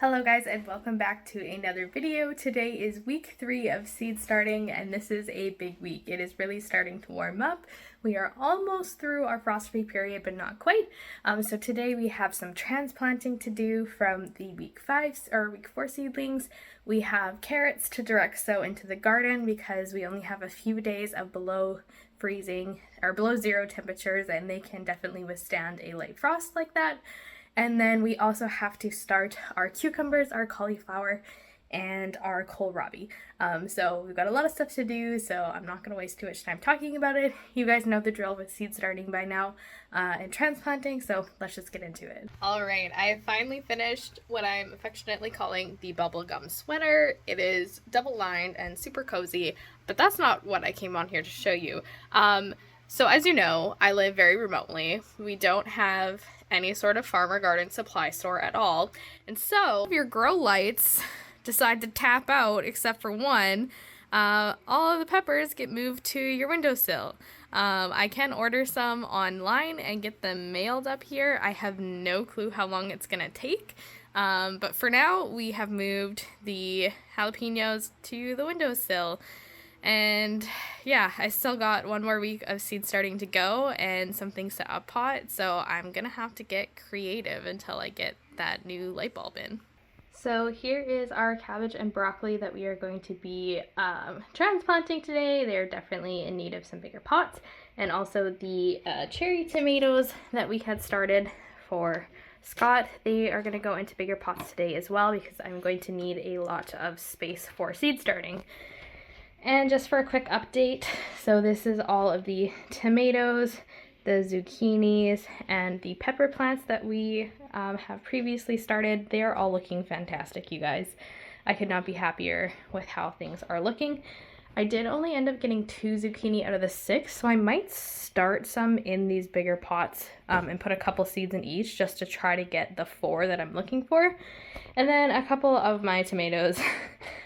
Hello guys, and welcome back to another video. Today is week 3 of seed starting, and this is a big week. It is really starting to warm up. We are almost through our frost-free period, but not quite. So today we have some transplanting to do from the week 4 seedlings. We have carrots to direct sow into the garden because we only have a few days of below freezing or below zero temperatures, and they can definitely withstand a light frost like that. And then we also have to start our cucumbers, our cauliflower, and our kohlrabi. So we've got a lot of stuff to do, so I'm not going to waste too much time talking about it. You guys know the drill with seed starting by now and transplanting, so let's just get into it. Alright, I finally finished what I'm affectionately calling the bubblegum sweater. It is double lined and super cozy, but that's not what I came on here to show you. So as you know, I live very remotely. We don't have any sort of farm or garden supply store at all. And so if your grow lights decide to tap out, except for one, all of the peppers get moved to your windowsill. I can order some online and get them mailed up here. I have no clue how long it's gonna take. But for now, we have moved the jalapenos to the windowsill. And yeah, I still got one more week of seed starting to go and some things to up pot, so I'm gonna have to get creative until I get that new light bulb in. So here is our cabbage and broccoli that we are going to be transplanting today. They're definitely in need of some bigger pots. And also the cherry tomatoes that we had started for Scott, they are going to go into bigger pots today as well because I'm going to need a lot of space for seed starting. And just for a quick update, so this is all of the tomatoes, the zucchinis, and the pepper plants that we have previously started. They are all looking fantastic, you guys. I could not be happier with how things are looking. I did only end up getting 2 zucchini out of the 6, so I might start some in these bigger pots and put a couple seeds in each just to try to get the 4 that I'm looking for. And then a couple of my tomatoes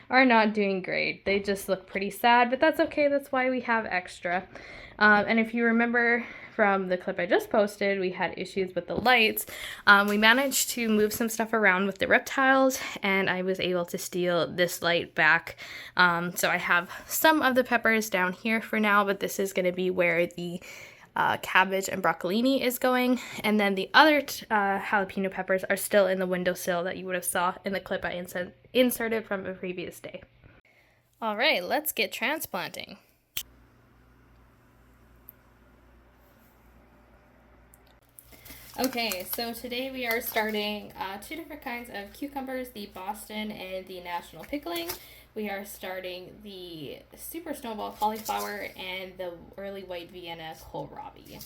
are not doing great. They just look pretty sad, but that's okay. That's why we have extra. And if you remember from the clip I just posted, we had issues with the lights. We managed to move some stuff around with the reptiles, and I was able to steal this light back. So I have some of the peppers down here for now, but this is going to be where the cabbage and broccolini is going, and then the other jalapeno peppers are still in the windowsill that you would have saw in the clip I inserted from a previous day. All right, let's get transplanting. Okay, so today we are starting 2 different kinds of cucumbers, the Boston and the National Pickling. We are starting the Super Snowball Cauliflower and the Early White Vienna Kohlrabi.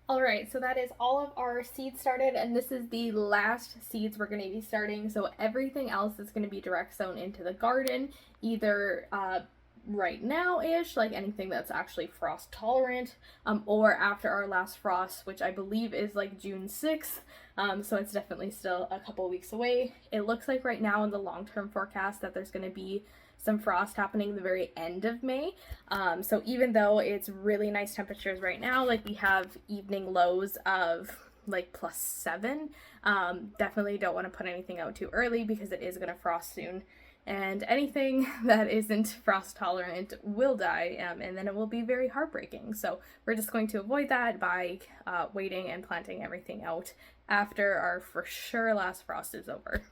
Alright, so that is all of our seeds started, and this is the last seeds we're going to be starting, so everything else is going to be direct sown into the garden, either right now-ish, like anything that's actually frost tolerant, or after our last frost, which I believe is like June 6th. So it's definitely still a couple weeks away. It looks like right now in the long-term forecast that there's going to be some frost happening the very end of May. So even though it's really nice temperatures right now, like we have evening lows of like +7, definitely don't want to put anything out too early because it is going to frost soon. And anything that isn't frost tolerant will die, and then it will be very heartbreaking. So we're just going to avoid that by waiting and planting everything out after our for sure last frost is over.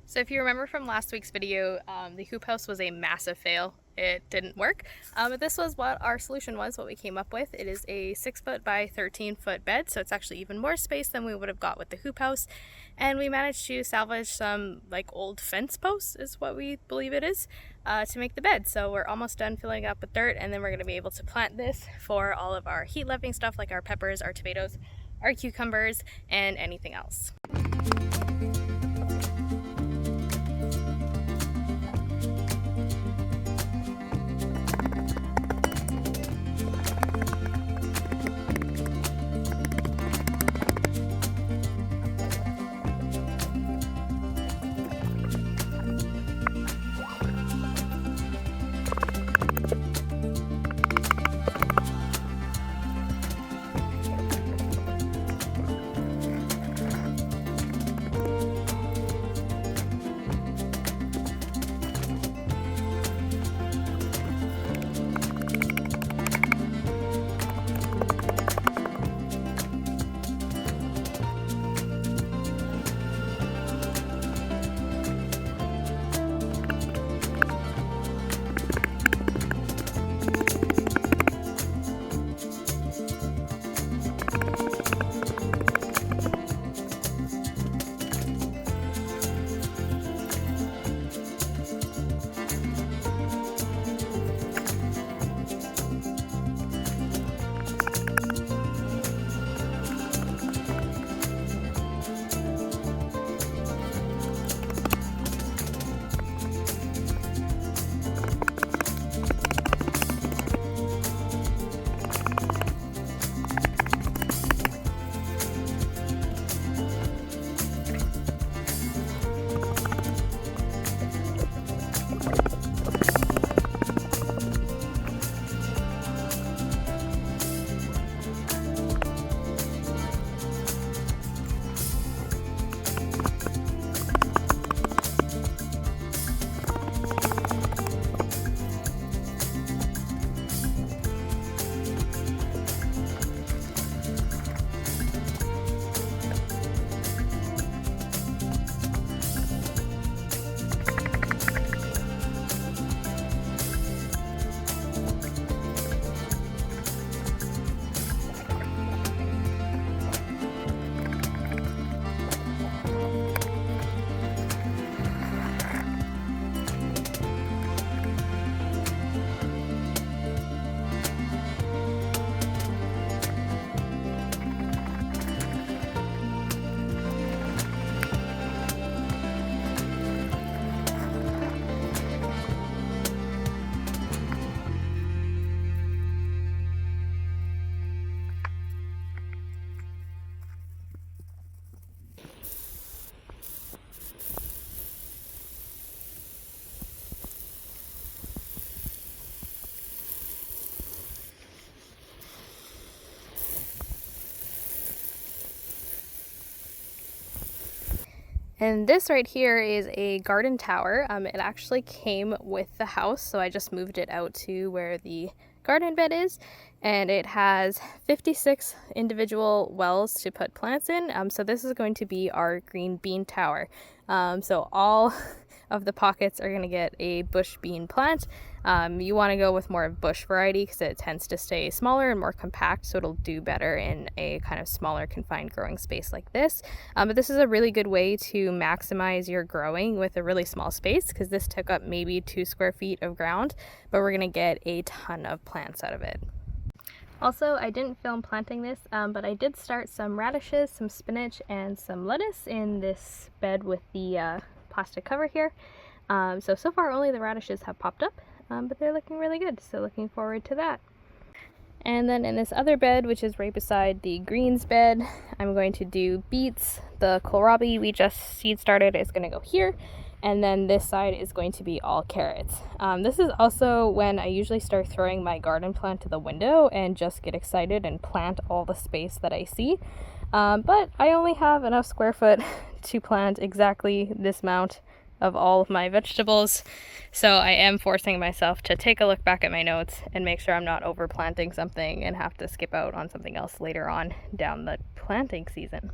So if you remember from last week's video, the hoop house was a massive fail. It didn't work, but this was what our solution was, what we came up with. It is a 6-foot by 13-foot bed, so it's actually even more space than we would have got with the hoop house. And we managed to salvage some like old fence posts, is what we believe it is, to make the bed. So we're almost done filling it up with dirt, and then we're going to be able to plant this for all of our heat-loving stuff like our peppers, our tomatoes, our cucumbers, and anything else. And this right here is a garden tower. It actually came with the house, so I just moved it out to where the garden bed is. And it has 56 individual wells to put plants in. So this is going to be our green bean tower. So all of the pockets are going to get a bush bean plant. You want to go with more of bush variety because it tends to stay smaller and more compact, so it'll do better in a kind of smaller confined growing space like this. But this is a really good way to maximize your growing with a really small space, because this took up maybe 2 square feet of ground, but we're going to get a ton of plants out of it. Also, I didn't film planting this, but I did start some radishes, some spinach, and some lettuce in this bed with the plastic cover here. So far only the radishes have popped up. but they're looking really good, so looking forward to that. And then in this other bed, which is right beside the greens bed, I'm going to do beets. The kohlrabi we just seed started is going to go here, and then this side is going to be all carrots. This is also when I usually start throwing my garden plant to the window and just get excited and plant all the space that I see. But I only have enough square foot to plant exactly this amount of all of my vegetables, so I am forcing myself to take a look back at my notes and make sure I'm not overplanting something and have to skip out on something else later on down the planting season.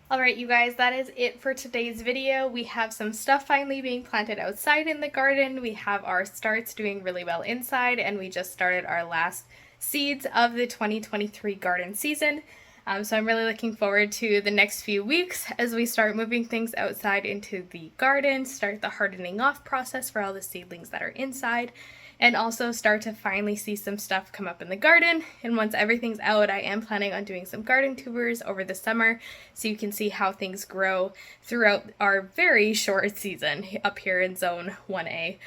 Alright you guys, that is it for today's video. We have some stuff finally being planted outside in the garden. We have our starts doing really well inside, and we just started our last seeds of the 2023 garden season. So I'm really looking forward to the next few weeks as we start moving things outside into the garden, start the hardening off process for all the seedlings that are inside, and also start to finally see some stuff come up in the garden. And once everything's out, I am planning on doing some garden tours over the summer so you can see how things grow throughout our very short season up here in Zone 1A.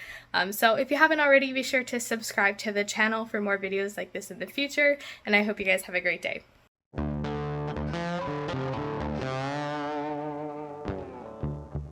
So if you haven't already, be sure to subscribe to the channel for more videos like this in the future, and I hope you guys have a great day.